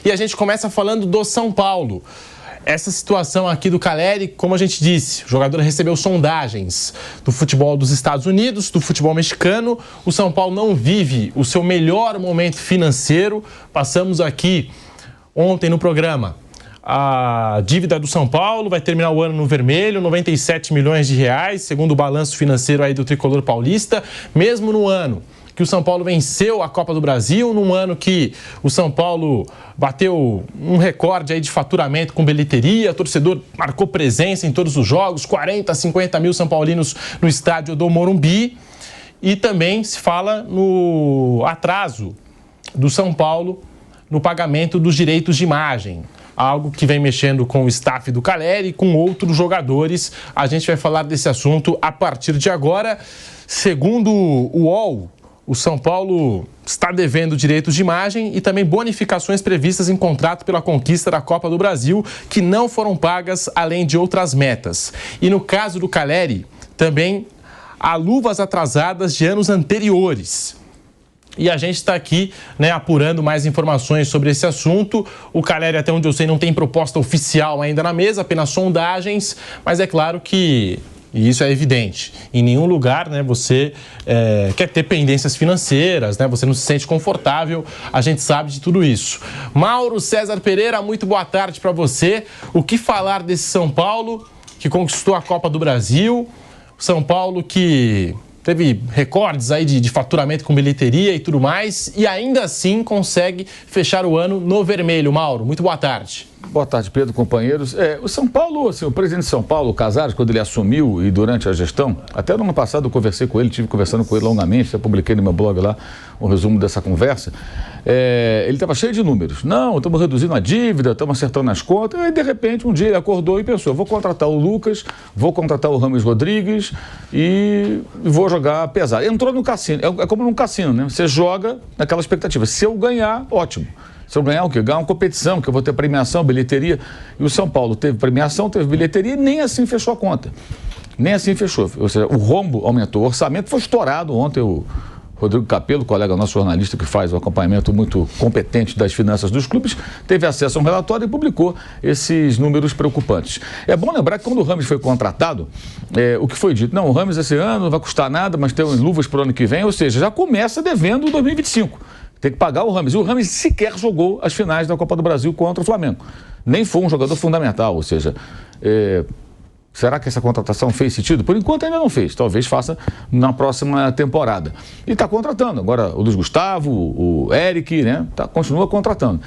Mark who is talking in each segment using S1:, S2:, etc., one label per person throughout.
S1: E a gente começa falando do São Paulo. Essa situação aqui do Caleri, como a gente disse, o jogador recebeu sondagens do futebol dos Estados Unidos, do futebol mexicano. O São Paulo não vive o seu melhor momento financeiro. Passamos aqui ontem no programa. A dívida do São Paulo vai terminar o ano no vermelho, 97 milhões de reais, segundo o balanço financeiro aí do tricolor paulista. Mesmo no ano que o São Paulo venceu a Copa do Brasil, num ano que o São Paulo bateu um recorde aí de faturamento com bilheteria, o torcedor marcou presença em todos os jogos, 40, 50 mil São Paulinos no estádio do Morumbi. E também se fala no atraso do São Paulo no pagamento dos direitos de imagem, algo que vem mexendo com o staff do Caleri e com outros jogadores. A gente vai falar desse assunto a partir de agora. Segundo o UOL, o São Paulo está devendo direitos de imagem e também bonificações previstas em contrato pela conquista da Copa do Brasil, que não foram pagas, além de outras metas. E no caso do Caleri, também há luvas atrasadas de anos anteriores. E a gente está aqui, apurando mais informações sobre esse assunto. O Caleri, até onde eu sei, não tem proposta oficial ainda na mesa, apenas sondagens, mas é claro que... E isso é evidente. Em nenhum lugar, você quer ter pendências financeiras, você não se sente confortável. A gente sabe de tudo isso. Mauro César Pereira, muito boa tarde para você. O que falar desse São Paulo que conquistou a Copa do Brasil? São Paulo que teve recordes aí de faturamento com bilheteria e tudo mais, e ainda assim consegue fechar o ano no vermelho. Mauro, muito boa tarde.
S2: Boa tarde, Pedro, companheiros. O São Paulo, o presidente de São Paulo, o Casares, quando ele assumiu e durante a gestão, até no ano passado eu conversei com ele, estive conversando com ele longamente, já publiquei no meu blog lá um resumo dessa conversa. Ele estava cheio de números. Não, estamos reduzindo a dívida, estamos acertando as contas. E de repente, um dia ele acordou e pensou, vou contratar o Lucas, vou contratar o Rames Rodrigues e vou jogar pesado. Entrou no cassino, é como num cassino, Você joga naquela expectativa. Se eu ganhar, ótimo. Se eu ganhar o quê? Ganhar uma competição, que eu vou ter premiação, bilheteria. E o São Paulo teve premiação, teve bilheteria e nem assim fechou a conta. Nem assim fechou. Ou seja, o rombo aumentou. O orçamento foi estourado ontem. O Rodrigo Capello, colega nosso jornalista que faz o acompanhamento muito competente das finanças dos clubes, teve acesso a um relatório e publicou esses números preocupantes. É bom lembrar que quando o Rames foi contratado, o que foi dito? Não, o Rames esse ano não vai custar nada, mas tem luvas para o ano que vem, ou seja, já começa devendo 2025. Tem que pagar o Rames. E o Rames sequer jogou as finais da Copa do Brasil contra o Flamengo. Nem foi um jogador fundamental. Ou seja, será que essa contratação fez sentido? Por enquanto ainda não fez. Talvez faça na próxima temporada. E está contratando. Agora o Luiz Gustavo, o Eric, continua contratando.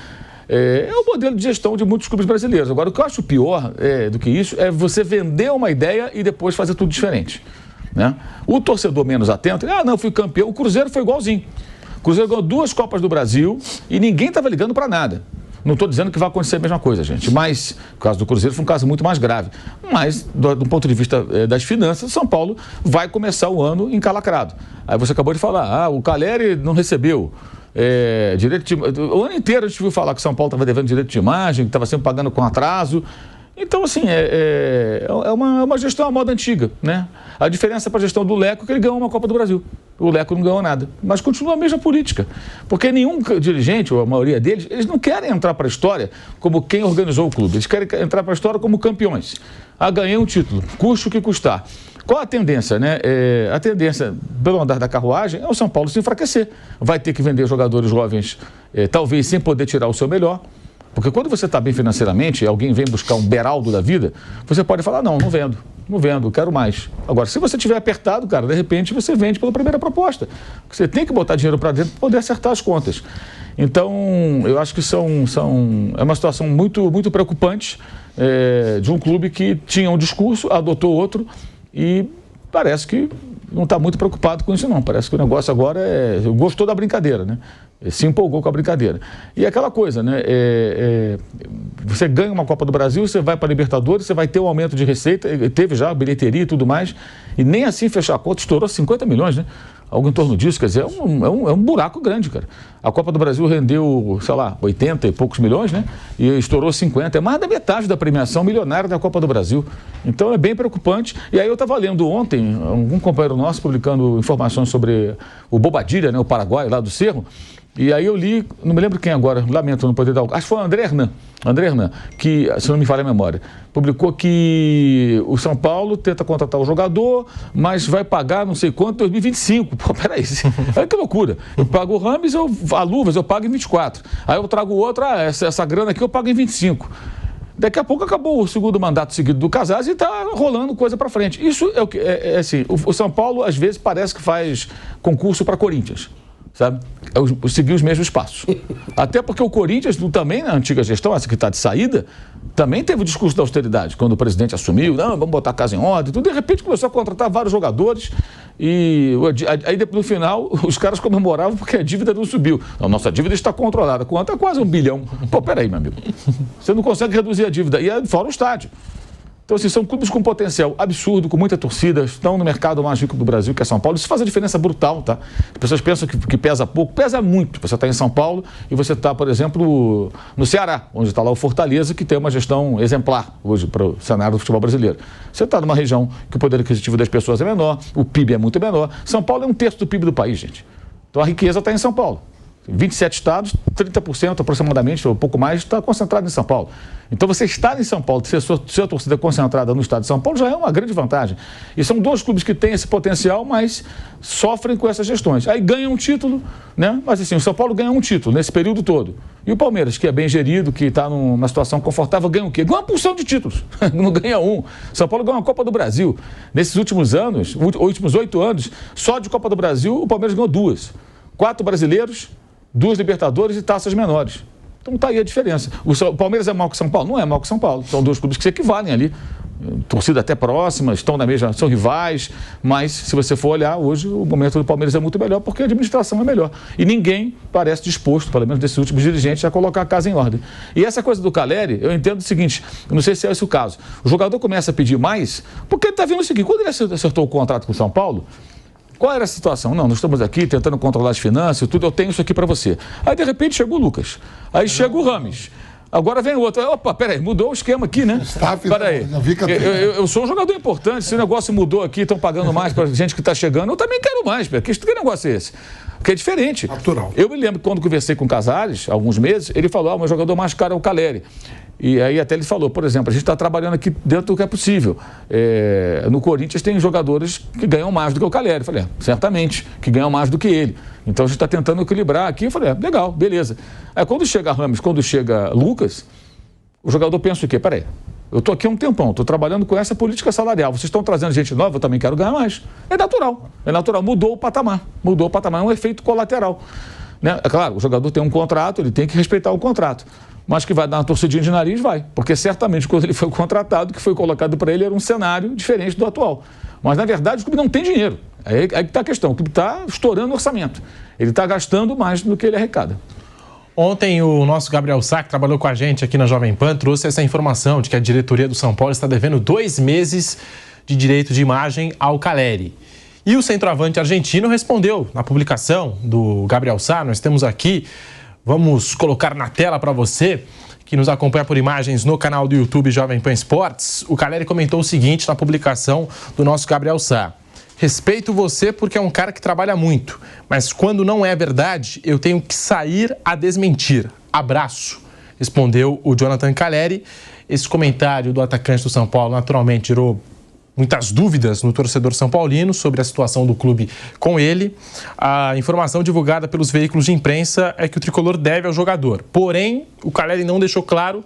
S2: É o modelo de gestão de muitos clubes brasileiros. Agora, o que eu acho pior do que isso é você vender uma ideia e depois fazer tudo diferente. O torcedor menos atento, não, fui campeão. O Cruzeiro foi igualzinho. O Cruzeiro ganhou 2 Copas do Brasil e ninguém estava ligando para nada. Não estou dizendo que vai acontecer a mesma coisa, gente, mas o caso do Cruzeiro foi um caso muito mais grave. Mas, do ponto de vista das finanças, São Paulo vai começar o ano encalacrado. Aí você acabou de falar, o Caleri não recebeu direito de... O ano inteiro a gente viu falar que São Paulo estava devendo direito de imagem, que estava sempre pagando com atraso. Então, assim, é uma gestão à moda antiga, A diferença para a gestão do Leco é que ele ganhou uma Copa do Brasil. O Leco não ganhou nada. Mas continua a mesma política. Porque nenhum dirigente, ou a maioria deles, eles não querem entrar para a história como quem organizou o clube. Eles querem entrar para a história como campeões. Ganhei um título, custe o que custar. Qual a tendência, A tendência, pelo andar da carruagem, é o São Paulo se enfraquecer. Vai ter que vender jogadores jovens, talvez sem poder tirar o seu melhor. Porque quando você está bem financeiramente e alguém vem buscar um Beraldo da vida, você pode falar, não vendo, quero mais. Agora, se você estiver apertado, cara, de repente você vende pela primeira proposta. Você tem que botar dinheiro para dentro para poder acertar as contas. Então, eu acho que é uma situação muito, muito preocupante de um clube que tinha um discurso, adotou outro e parece que não está muito preocupado com isso, não. Parece que o negócio agora gostou da brincadeira, Se empolgou com a brincadeira. E aquela coisa, você ganha uma Copa do Brasil, você vai para a Libertadores, você vai ter um aumento de receita, teve já bilheteria e tudo mais, e nem assim fechar a conta, estourou 50 milhões, Algo em torno disso, quer dizer, é um buraco grande, cara. A Copa do Brasil rendeu, 80 e poucos milhões, E estourou 50, é mais da metade da premiação milionária da Copa do Brasil. Então é bem preocupante. E aí eu estava lendo ontem, algum companheiro nosso publicando informações sobre o Bobadilla, o Paraguai, lá do Cerro, E aí eu li, não me lembro quem agora, lamento não poder dar, acho que foi o André Hernan, que, se não me falha a memória, publicou que o São Paulo tenta contratar o jogador, mas vai pagar não sei quanto em 2025. Pô, peraí, olha que loucura. Eu pago o Rames, a Luvas, eu pago em 24. Aí eu trago outro, essa grana aqui eu pago em 25. Daqui a pouco acabou o segundo mandato seguido do Casares e está rolando coisa para frente. Isso é o que assim, o São Paulo às vezes parece que faz concurso para Corinthians, sabe? Seguir os mesmos passos. Até porque o Corinthians também, na antiga gestão, essa que está de saída, também teve o discurso da austeridade. Quando o presidente assumiu, não, vamos botar a casa em ordem, tudo. De repente começou a contratar vários jogadores e aí no final os caras comemoravam porque a dívida não subiu. Não, nossa dívida está controlada. Quanto? É quase 1 bilhão. Pô, peraí, meu amigo. Você não consegue reduzir a dívida. E fora o estádio. Então, assim, são clubes com potencial absurdo, com muita torcida, estão no mercado mais rico do Brasil, que é São Paulo. Isso faz a diferença brutal, tá? As pessoas pensam que pesa pouco, pesa muito. Você está em São Paulo e você está, por exemplo, no Ceará, onde está lá o Fortaleza, que tem uma gestão exemplar hoje para o cenário do futebol brasileiro. Você está numa região que o poder aquisitivo das pessoas é menor, o PIB é muito menor. São Paulo é 1/3 do PIB do país, gente. Então, a riqueza está em São Paulo. 27 estados, 30% aproximadamente, ou um pouco mais, está concentrado em São Paulo. Então, você estar em São Paulo, ter sua torcida concentrada no estado de São Paulo, já é uma grande vantagem. E são 2 clubes que têm esse potencial, mas sofrem com essas gestões. Aí ganham um título, né? Mas assim, o São Paulo ganha um título nesse período todo. E o Palmeiras, que é bem gerido, que está numa situação confortável, ganha o quê? Ganha uma porção de títulos. Não ganha um. São Paulo ganha uma Copa do Brasil. Nesses últimos anos, últimos 8 anos, só de Copa do Brasil, o Palmeiras ganhou 2. 4 brasileiros, 2 Libertadores e taças menores. Então está aí a diferença. O Palmeiras é maior que o São Paulo? Não é maior que o São Paulo. São 2 clubes que se equivalem ali. Torcida até próxima, estão na mesma, são rivais, mas se você for olhar, hoje o momento do Palmeiras é muito melhor porque a administração é melhor. E ninguém parece disposto, pelo menos desses últimos dirigentes, a colocar a casa em ordem. E essa coisa do Caleri, eu entendo o seguinte, eu não sei se é esse o caso. O jogador começa a pedir mais, porque ele está vendo o seguinte, quando ele acertou o contrato com o São Paulo, qual era a situação? Não, nós estamos aqui tentando controlar as finanças e tudo, eu tenho isso aqui para você. Aí, de repente, chegou o Lucas. Aí chega o Rames. Agora vem o outro. Opa, peraí, mudou o esquema aqui, né? Peraí, eu sou um jogador importante, se o negócio mudou aqui, estão pagando mais para gente que está chegando, eu também quero mais, que negócio é esse? Que é diferente.
S3: Natural.
S2: Eu me lembro que quando conversei com o Casares, há alguns meses, ele falou, o meu jogador mais caro é o Caleri. E aí até ele falou, por exemplo, a gente está trabalhando aqui dentro do que é possível. No Corinthians tem jogadores que ganham mais do que o Caleri. Eu falei, certamente, que ganham mais do que ele. Então a gente está tentando equilibrar aqui. Eu falei, legal, beleza. Aí quando chega Rames, quando chega Lucas, o jogador pensa o quê? Peraí, eu estou aqui há um tempão, estou trabalhando com essa política salarial. Vocês estão trazendo gente nova, eu também quero ganhar mais. É natural, mudou o patamar, é um efeito colateral. Né? É claro, o jogador tem um contrato, ele tem que respeitar o contrato. Mas que vai dar uma torcidinha de nariz, vai. Porque certamente quando ele foi contratado, o que foi colocado para ele era um cenário diferente do atual. Mas na verdade o clube não tem dinheiro. Aí que está a questão, o clube está estourando o orçamento. Ele está gastando mais do que ele arrecada.
S1: Ontem o nosso Gabriel Sá, que trabalhou com a gente aqui na Jovem Pan, trouxe essa informação de que a diretoria do São Paulo está devendo 2 meses de direito de imagem ao Caleri. E o centroavante argentino respondeu na publicação do Gabriel Sá, nós temos aqui, vamos colocar na tela para você, que nos acompanha por imagens no canal do YouTube Jovem Pan Esportes. O Caleri comentou o seguinte na publicação do nosso Gabriel Sá. Respeito você porque é um cara que trabalha muito, mas quando não é verdade, eu tenho que sair a desmentir. Abraço, respondeu o Jonathan Caleri. Esse comentário do atacante do São Paulo naturalmente gerou muitas dúvidas no torcedor são paulino sobre a situação do clube com ele. A informação divulgada pelos veículos de imprensa é que o tricolor deve ao jogador. Porém, o Caleri não deixou claro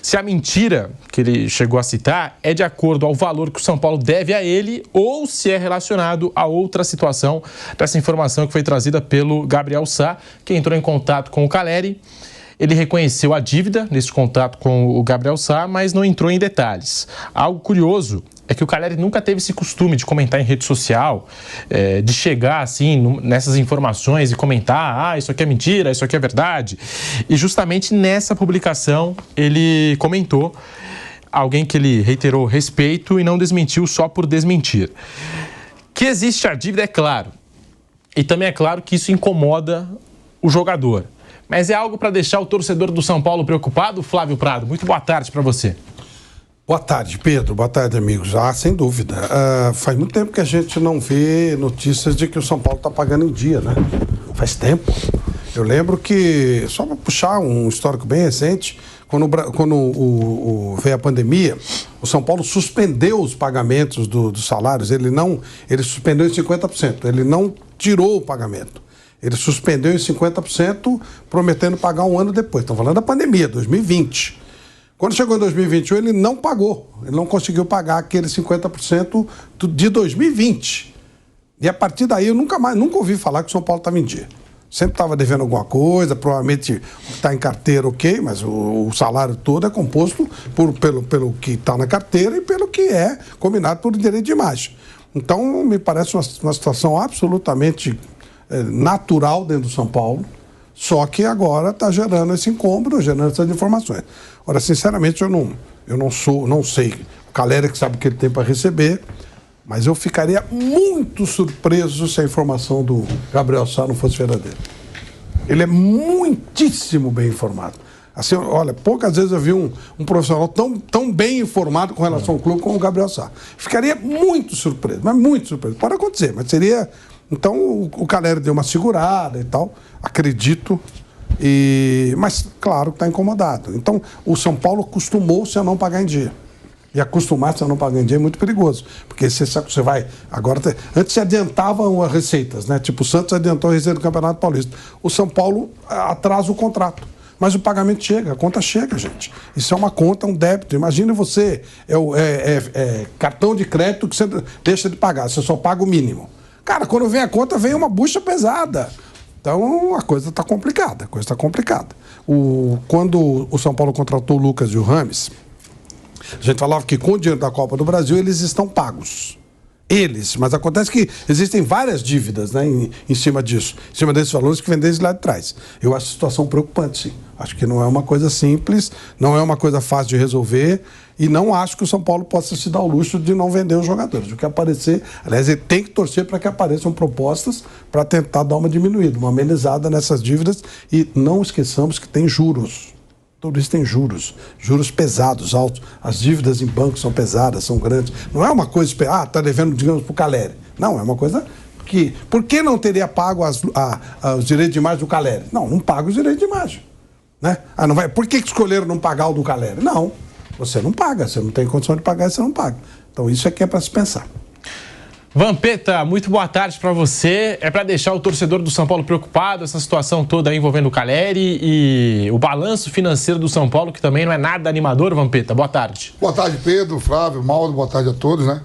S1: se a mentira que ele chegou a citar é de acordo ao valor que o São Paulo deve a ele ou se é relacionado a outra situação dessa informação que foi trazida pelo Gabriel Sá, que entrou em contato com o Caleri. Ele reconheceu a dívida nesse contato com o Gabriel Sá, mas não entrou em detalhes. Algo curioso é que o Caleri nunca teve esse costume de comentar em rede social, de chegar assim nessas informações e comentar, isso aqui é mentira, isso aqui é verdade. E justamente nessa publicação ele comentou, alguém que ele reiterou respeito e não desmentiu só por desmentir. Que existe a dívida é claro, e também é claro que isso incomoda o jogador. Mas é algo para deixar o torcedor do São Paulo preocupado? Flávio Prado, muito boa tarde para você.
S3: Boa tarde, Pedro. Boa tarde, amigos. Sem dúvida. Faz muito tempo que a gente não vê notícias de que o São Paulo está pagando em dia, né? Faz tempo. Eu lembro que, só para puxar um histórico bem recente, quando veio a pandemia, o São Paulo suspendeu os pagamentos dos salários. Ele suspendeu em 50%. Ele não tirou o pagamento. Ele suspendeu em 50%, prometendo pagar um ano depois. Estamos falando da pandemia, 2020. Quando chegou em 2021, ele não pagou. Ele não conseguiu pagar aqueles 50% de 2020. E a partir daí, eu nunca ouvi falar que o São Paulo estava em dia. Sempre estava devendo alguma coisa, provavelmente o que está em carteira, ok, mas o salário todo é composto pelo que está na carteira e pelo que é combinado por direito de imagem. Então, me parece uma situação absolutamente natural dentro do São Paulo, só que agora está gerando esse incômodo, gerando essas informações. Ora, sinceramente, eu não sei. O Caleri que sabe o que ele tem para receber, mas eu ficaria muito surpreso se a informação do Gabriel Sá não fosse verdadeira. Ele é muitíssimo bem informado. Assim, olha, poucas vezes eu vi um profissional tão bem informado com relação ao clube como o Gabriel Sá. Ficaria muito surpreso, mas muito surpreso. Pode acontecer, mas seria... Então, o Caleri deu uma segurada e tal, acredito, mas claro que está incomodado. Então, o São Paulo acostumou-se a não pagar em dia. E acostumar-se a não pagar em dia é muito perigoso, porque você vai... Agora, antes se adiantavam as receitas, né? Tipo, o Santos adiantou a receita do Campeonato Paulista. O São Paulo atrasa o contrato. Mas o pagamento chega, a conta chega, gente. Isso é uma conta, um débito. Imagina você, cartão de crédito que você deixa de pagar, você só paga o mínimo. Cara, quando vem a conta, vem uma bucha pesada. Então, a coisa está complicada, Quando o São Paulo contratou o Lucas e o Rames, a gente falava que com o dinheiro da Copa do Brasil, eles estão pagos. Mas acontece que existem várias dívidas, né, em cima disso, em cima desses valores que vem desde lá de trás. Eu acho a situação preocupante, sim. Acho que não é uma coisa simples, não é uma coisa fácil de resolver, e não acho que o São Paulo possa se dar o luxo de não vender os jogadores. O que aparecer, aliás, ele tem que torcer para que apareçam propostas para tentar dar uma diminuída, uma amenizada nessas dívidas, e não esqueçamos que tem juros. Tudo isso tem juros pesados, altos. As dívidas em banco são pesadas, são grandes. Não é uma coisa, está devendo, digamos, para o Caleri. Não, é uma coisa que... Por que não teria pago os direitos de imagem do Caleri? Não paga os direitos de imagem. Né? Não vai. Por que escolheram não pagar o do Caleri? Não, você não paga, você não tem condição de pagar, você não paga. Então isso aqui é para se pensar.
S1: Vampeta, muito boa tarde para você. É para deixar o torcedor do São Paulo preocupado, essa situação toda aí envolvendo o Caleri e o balanço financeiro do São Paulo, que também não é nada animador, Vampeta. Boa tarde.
S4: Boa tarde, Pedro, Flávio, Mauro, boa tarde a todos, né?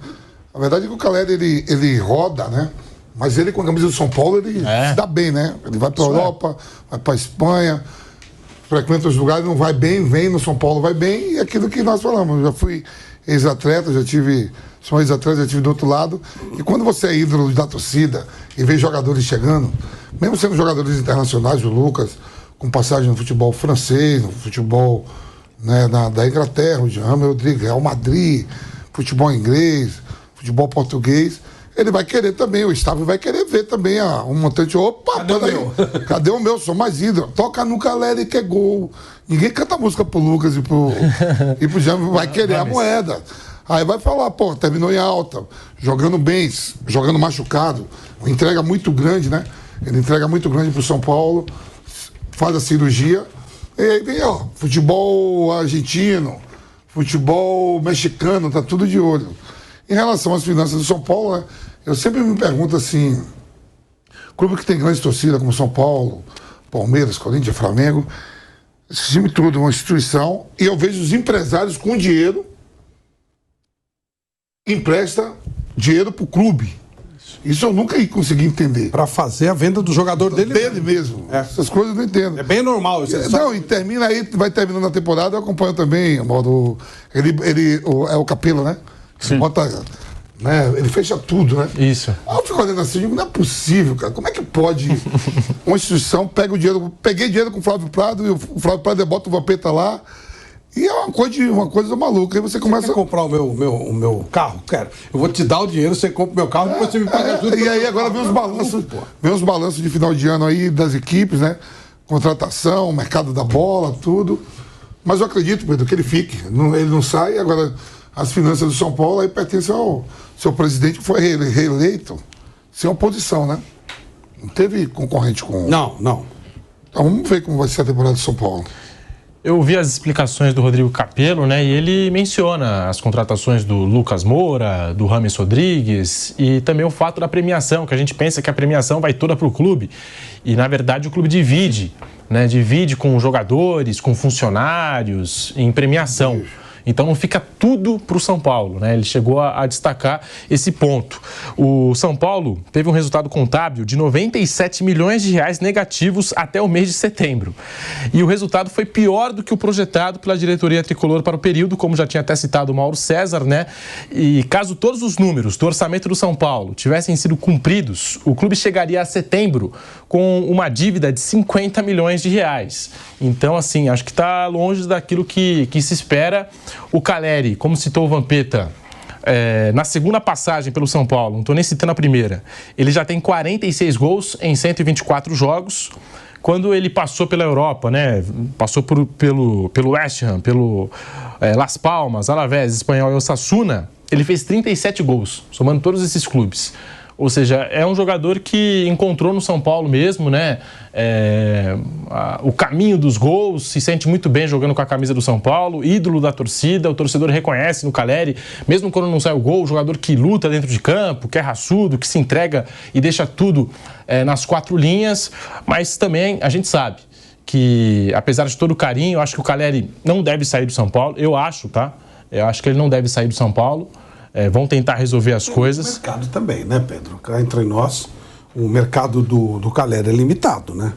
S4: A verdade é que o Caleri, ele roda, né? Mas ele, com a camisa do São Paulo, ele se dá bem, né? Ele vai para a Europa, vai para a Espanha, frequenta os lugares, não vai bem, vem no São Paulo, vai bem, e aquilo que nós falamos. Eu já fui ex-atleta, sou ex-atleta, já tive do outro lado, e quando você é ídolo da torcida e vê jogadores chegando, mesmo sendo jogadores internacionais, o Lucas, com passagem no futebol francês, no futebol, né, da Inglaterra, o James Rodrigues, Real Madrid, futebol inglês, futebol português, ele vai querer também, o Estávio vai querer ver também um montante. Opa, cadê o meu? Sou mais ídolo. Toca no Caleri que é gol. Ninguém canta música pro Lucas e pro James, vai querer a moeda. Aí vai falar, pô, terminou em alta, jogando bem, jogando machucado, uma entrega muito grande, né? Ele entrega muito grande pro São Paulo, faz a cirurgia, e aí vem, ó, futebol argentino, futebol mexicano, tá tudo de olho. Em relação às finanças do São Paulo, né, eu sempre me pergunto assim, clube que tem grande torcida como São Paulo, Palmeiras, Corinthians, Flamengo, esse time tudo, uma instituição, e eu vejo os empresários com dinheiro, empresta dinheiro pro clube. Isso eu nunca consegui entender.
S3: Para fazer a venda do jogador dele
S4: mesmo. Essas coisas eu não entendo.
S3: É bem normal.
S4: Não, e termina aí, vai terminando a temporada, eu acompanho também, é o Capela, né? Sim. Bota, né? Ele fecha tudo, né?
S1: Isso.
S4: Aí eu fico olhando assim, não é possível, cara. Como é que pode uma instituição pega o dinheiro, peguei dinheiro com o Flávio Prado e o Flávio Prado bota o Vampeta lá. E é uma coisa maluca. Aí você começa
S3: a comprar o meu carro? Quero. Eu vou te dar o dinheiro, você compra o meu carro, depois você me paga tudo.
S4: E aí agora vem os balanços de final de ano aí das equipes, né? Contratação, mercado da bola, tudo. Mas eu acredito, Pedro, que ele fique. Ele não sai, agora as finanças do São Paulo aí pertencem ao seu presidente, que foi reeleito sem oposição, né? Não teve concorrente com...
S3: Não.
S4: Então vamos ver como vai ser a temporada de São Paulo.
S1: Eu vi as explicações do Rodrigo Capello, né? E ele menciona as contratações do Lucas Moura, do James Rodrigues e também o fato da premiação, que a gente pensa que a premiação vai toda para o clube. E, na verdade, o clube divide, né? Divide com jogadores, com funcionários, em premiação. Então não fica tudo para o São Paulo, né? Ele chegou a destacar esse ponto. O São Paulo teve um resultado contábil de 97 milhões de reais negativos até o mês de setembro. E o resultado foi pior do que o projetado pela diretoria tricolor para o período, como já tinha até citado o Mauro César, né? E caso todos os números do orçamento do São Paulo tivessem sido cumpridos, o clube chegaria a setembro com uma dívida de 50 milhões de reais. Então, assim, acho que está longe daquilo que se espera. O Calleri, como citou o Vampeta, na segunda passagem pelo São Paulo, não estou nem citando a primeira, ele já tem 46 gols em 124 jogos. Quando ele passou pela Europa, né, passou pelo West Ham, pelo Las Palmas, Alavés, Espanhol e Osasuna, ele fez 37 gols, somando todos esses clubes. Ou seja, é um jogador que encontrou no São Paulo mesmo, né? O caminho dos gols, se sente muito bem jogando com a camisa do São Paulo, ídolo da torcida, o torcedor reconhece no Calleri, mesmo quando não sai o gol, o jogador que luta dentro de campo, que é raçudo, que se entrega e deixa tudo nas quatro linhas, mas também a gente sabe que, apesar de todo o carinho, eu acho que o Calleri não deve sair do São Paulo, eu acho, tá? Eu acho que ele não deve sair do São Paulo. Vão tentar resolver as coisas.
S3: O mercado também, né, Pedro? Cá entre nós, o mercado do Calleri é limitado, né?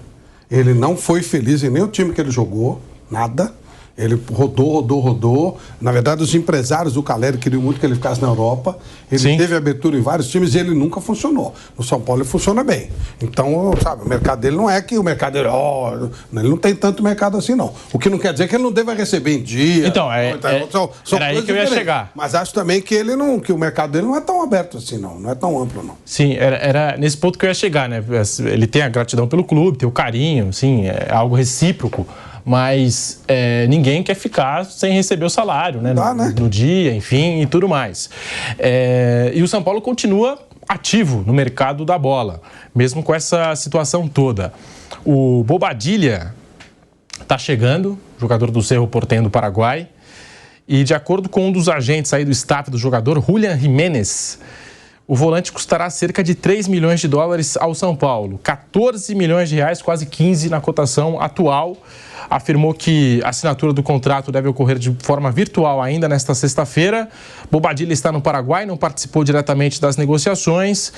S3: Ele não foi feliz em nenhum time que ele jogou, nada. Ele rodou. Na verdade, os empresários do Calleri queriam muito que ele ficasse na Europa. Ele teve abertura em vários times e ele nunca funcionou. No São Paulo ele funciona bem. Então, sabe, o mercado dele não é que o mercado dele... ele não tem tanto mercado assim, não. O que não quer dizer que ele não deva receber em dia.
S1: Então, são
S3: era
S1: aí que eu ia chegar.
S3: Mas acho também que que o mercado dele não é tão aberto assim, não. Não é tão amplo, não.
S1: Sim, era nesse ponto que eu ia chegar, né? Ele tem a gratidão pelo clube, tem o carinho, sim, é algo recíproco. Mas ninguém quer ficar sem receber o salário, né? No dia, enfim, e tudo mais. E o São Paulo continua ativo no mercado da bola, mesmo com essa situação toda. O Bobadilla está chegando, jogador do Cerro Porteño do Paraguai, e de acordo com um dos agentes aí do staff do jogador, Julian Jiménez, o volante custará cerca de 3 milhões de dólares ao São Paulo, 14 milhões de reais, quase 15 na cotação atual. Afirmou que a assinatura do contrato deve ocorrer de forma virtual ainda nesta sexta-feira. Bobadilla está no Paraguai, não participou diretamente das negociações.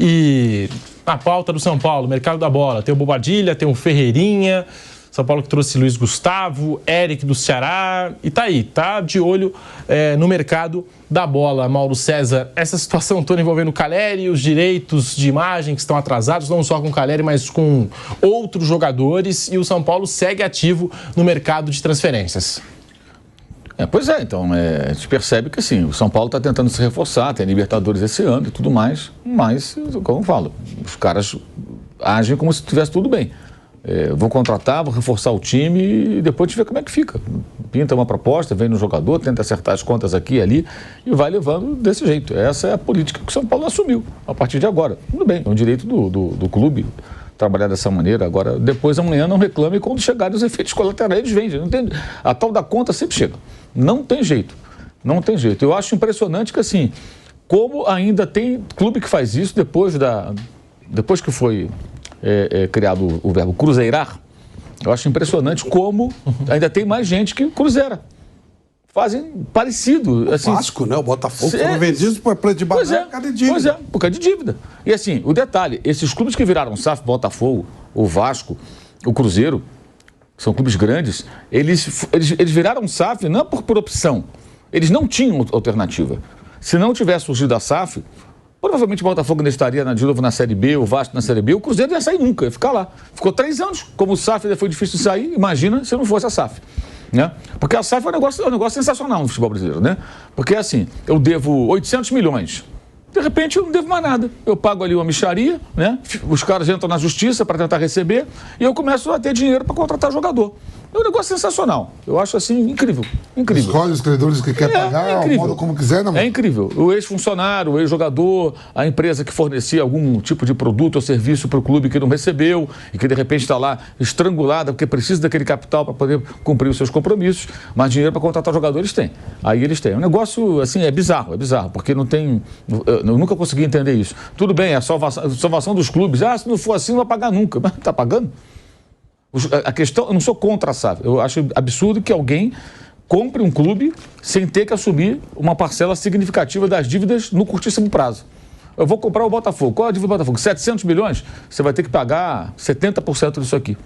S1: E na pauta do São Paulo, mercado da bola, tem o Bobadilla, tem o Ferreirinha, São Paulo que trouxe Luiz Gustavo, Eric do Ceará, e tá aí, tá de olho no mercado da bola. Mauro César, essa situação toda envolvendo o Calleri, os direitos de imagem que estão atrasados, não só com o Calleri, mas com outros jogadores, e o São Paulo segue ativo no mercado de transferências.
S2: Pois é, então, a gente percebe que assim, o São Paulo está tentando se reforçar, tem Libertadores esse ano e tudo mais, mas, como eu falo, os caras agem como se tivesse tudo bem. Vou contratar, vou reforçar o time e depois a gente vê como é que fica. Pinta uma proposta, vem no jogador, tenta acertar as contas aqui e ali e vai levando desse jeito. Essa é a política que o São Paulo assumiu a partir de agora. Tudo bem, é um direito do clube trabalhar dessa maneira. Agora, depois amanhã não reclame quando chegarem os efeitos colaterais, eles vendem. Não tem, a tal da conta sempre chega. Não tem jeito. Não tem jeito. Eu acho impressionante que assim, como ainda tem clube que faz isso depois que foi... criado o verbo cruzeirar, eu acho impressionante como ainda tem mais gente que cruzeira. Fazem parecido.
S3: Assim, o Vasco, né? O Botafogo foram vendidos por preço de banana por causa de dívida.
S2: Pois é, por causa de dívida. E assim, o detalhe, esses clubes que viraram SAF, Botafogo, o Vasco, o Cruzeiro, são clubes grandes, eles viraram SAF não por opção. Eles não tinham alternativa. Se não tivesse surgido a SAF, provavelmente o Botafogo ainda estaria de novo na Série B, o Vasco na Série B, o Cruzeiro não ia sair nunca, ia ficar lá. Ficou 3 anos, como o SAF ainda foi difícil de sair, imagina se não fosse a SAF. Né? Porque a SAF é um negócio sensacional no futebol brasileiro, né? Porque assim, eu devo 800 milhões, de repente eu não devo mais nada. Eu pago ali uma mixaria, né? Os caras entram na justiça para tentar receber e eu começo a ter dinheiro para contratar jogador. É um negócio sensacional. Eu acho assim, incrível. Incrível.
S4: Escolhe os credores que quer pagar, o modo como quiser, não.
S2: É incrível. O ex-funcionário, o ex-jogador, a empresa que fornecia algum tipo de produto ou serviço para o clube que não recebeu e que de repente está lá estrangulada porque precisa daquele capital para poder cumprir os seus compromissos, mas dinheiro para contratar jogadores tem. Aí eles têm. É um negócio, assim, é bizarro, porque não tem... Eu nunca consegui entender isso. Tudo bem, a salvação dos clubes. Se não for assim, não vai pagar nunca. Mas está pagando? A questão, eu não sou contra a SAF. Eu acho absurdo que alguém compre um clube sem ter que assumir uma parcela significativa das dívidas no curtíssimo prazo. Eu vou comprar o Botafogo. Qual é a dívida do Botafogo? 700 milhões? Você vai ter que pagar 70% disso aqui.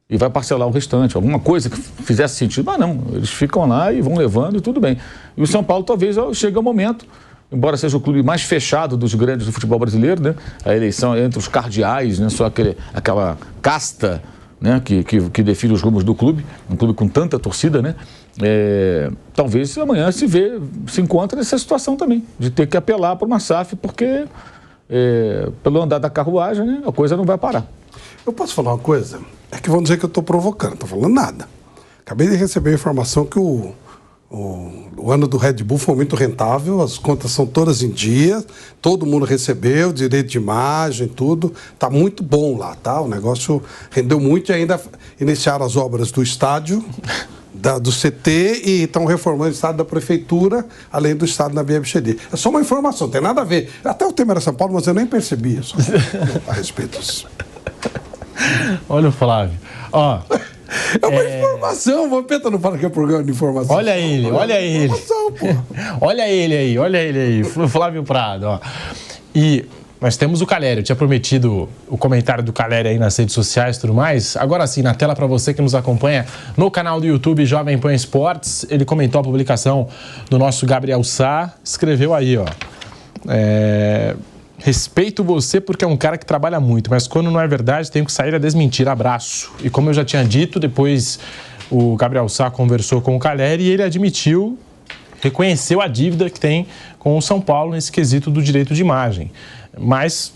S2: E vai parcelar o restante. Alguma coisa que fizesse sentido. Mas não, eles ficam lá e vão levando e tudo bem. E o São Paulo talvez chegue ao momento, embora seja o clube mais fechado dos grandes do futebol brasileiro, né? A eleição entre os cardeais, né? Só aquela casta, né, que define os rumos do clube, um clube com tanta torcida, né? Talvez amanhã se encontre nessa situação também, de ter que apelar para uma SAF, porque pelo andar da carruagem, né, a coisa não vai parar.
S3: Eu posso falar uma coisa? É que vão dizer que eu estou provocando, não estou falando nada. Acabei de receber a informação que o ano do Red Bull foi muito rentável, as contas são todas em dia, todo mundo recebeu, direito de imagem, tudo. Está muito bom lá, tá? O negócio rendeu muito e ainda iniciaram as obras do estádio, do CT, e estão reformando o estádio da prefeitura, além do estádio na BMXD. É só uma informação, não tem nada a ver. Até o tema era São Paulo, mas eu nem percebi isso a respeito disso.
S1: Olha o Flávio. Ó...
S3: É uma informação, o Vampeta não fala que é programa de informação.
S1: Olha ele. Olha ele aí, Flávio Prado, ó. E nós temos o Caleri, eu tinha prometido o comentário do Caleri aí nas redes sociais e tudo mais. Agora sim, na tela para você que nos acompanha no canal do YouTube Jovem Pan Esportes, ele comentou a publicação do nosso Gabriel Sá, escreveu aí, ó. Respeito você porque é um cara que trabalha muito, mas quando não é verdade, tenho que sair a desmentir. Abraço. E como eu já tinha dito, depois o Gabriel Sá conversou com o Caleri e ele admitiu, reconheceu a dívida que tem com o São Paulo nesse quesito do direito de imagem. Mas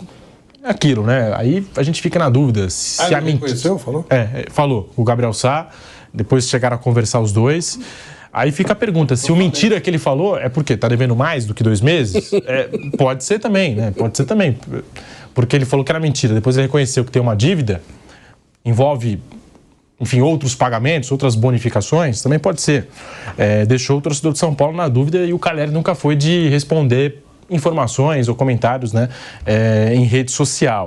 S1: é aquilo, né? Aí a gente fica na dúvida. Se
S3: ele reconheceu, falou?
S1: Falou. O Gabriel Sá, depois chegaram a conversar os dois. Aí fica a pergunta, se o mentira que ele falou é porque está devendo mais do que 2 meses? Pode ser também, né? Pode ser também. Porque ele falou que era mentira, depois ele reconheceu que tem uma dívida, envolve, enfim, outros pagamentos, outras bonificações, também pode ser. Deixou o torcedor de São Paulo na dúvida e o Caleri nunca foi de responder informações ou comentários, né, em rede social.